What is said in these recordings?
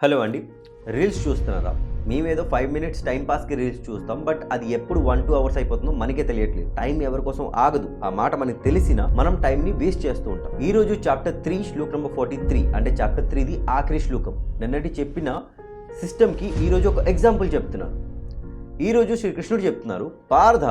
Hello అండి. Reels చూస్తున్నారా? మేమేదో 5 మినిట్స్ టైం పాస్‌కి రీల్స్ చూస్తాం. బట్ అది ఎప్పుడు 1, 2 అవర్స్ అయిపోతుందో మనకే తెలియట్లేదు. టైం ఎవరి కోసం ఆగదు. ఆ మాట మనకు తెలిసినా మనం టైంని వేస్ట్ చేస్తూ ఉంటాం. ఈరోజు చాప్టర్ 3 శ్లోకం నంబర్ 43 అంటే చాప్టర్ 3ది ఆఖరి శ్లోకం. నిన్నటి చెప్పిన సిస్టమ్‌కి ఈరోజు ఒక ఎగ్జాంపుల్ చెప్తున్నాను. ఈరోజు శ్రీకృష్ణుడు చెప్తున్నారు, పార్థ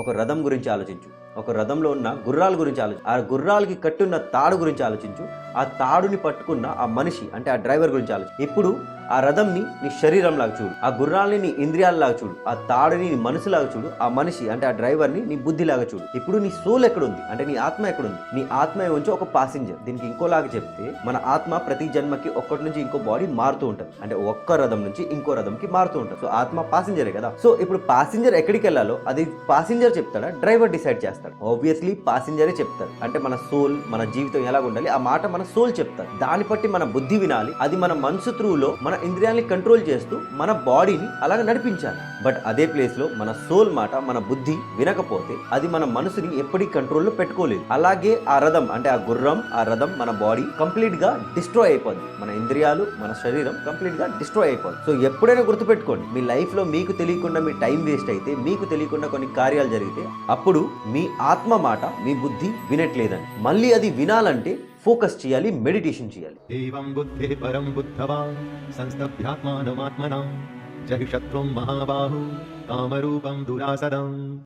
ఒక రథం గురించి ఆలోచించు. ఒక రథంలో ఉన్న గుర్రాల గురించి ఆలోచించు. ఆ గుర్రాలకి కట్టున్న తాడు గురించి ఆలోచించు. ఆ తాడుని పట్టుకున్న ఆ మనిషి అంటే ఆ డ్రైవర్ గురించి ఆలోచించు. ఇప్పుడు ఆ రథంని నీ శరీరంలాగా చూడు, ఆ గుర్రాలని నీ ఇంద్రియాలలాగా చూడు, ఆ తాడుని నీ మనసులాగా చూడు, ఆ మనిషి అంటే ఆ డ్రైవర్ని నీ బుద్ధిలాగా చూడు. ఇప్పుడు నీ సోల్ ఎక్కడుంది అంటే నీ ఆత్మ ఎక్కడుంది? నీ ఆత్మ ఏమొంచి ఒక పాసింజర్. దీనికి ఇంకోలాగా చెప్తే మన ఆత్మ ప్రతి జన్మకి ఒక్కటి నుంచి ఇంకో బాడీ మారుతూ ఉంటుంది. అంటే ఒక్క రథం నుంచి ఇంకో రథంకి మారుతూ ఉంటుంది. సో ఆత్మ పాసింజరే కదా. సో ఇప్పుడు పాసింజర్ ఎక్కడికి వెళ్ళాలో అది పాసింజర్ చెప్తాడా, డ్రైవర్ డిసైడ్ చేస్తాడు? ఆబ్వియస్లీ పాసింజరే చెప్తాడు. అంటే మన సోల్, మన జీవితం ఎలా ఉండాలి ఆ మాట మన సోల్ చెప్తారు. దాన్ని బట్టి మన బుద్ధి వినాలి. అది మన మనసు త్రూలో మన ఇంద్రియాలని కంట్రోల్ చేస్తూ మన బాడీని అలాగ నడిపించాలి. బట్ అదే ప్లేస్ లో మన సోల్ మాట మన బుద్ధి వినకపోతే అది మన మనసుని ఎప్పటికీ కంట్రోల్లో పెట్టుకోలేదు. అలాగే ఆ రథం అంటే ఆ గుర్రం, ఆ రథం, మన బాడీ కంప్లీట్ గా డిస్ట్రాయ్ అయిపోద్ది. మన ఇంద్రియాలు, మన శరీరం కంప్లీట్ గా డిస్ట్రాయ్ అయిపోద్ది. సో ఎప్పుడైనా గుర్తుపెట్టుకోండి, మీ లైఫ్ లో మీకు తెలియకుండా మీ టైం వేస్ట్ అయితే, మీకు తెలియకుండా కొన్ని కార్యాలు జరిగితే అప్పుడు మీ ఆత్మ మాట మీ బుద్ధి వినట్లేదని. మళ్ళీ అది వినాలంటే ఫోకస్ చేయాలి, మెడిటేషన్ చేయాలి. ఏవం బుద్ధి పరం బుద్ధవాన్ సంస్తభ్యాత్మానమాత్మనా జహిషత్వం మహాబాహు కామరూపం దురాసదం.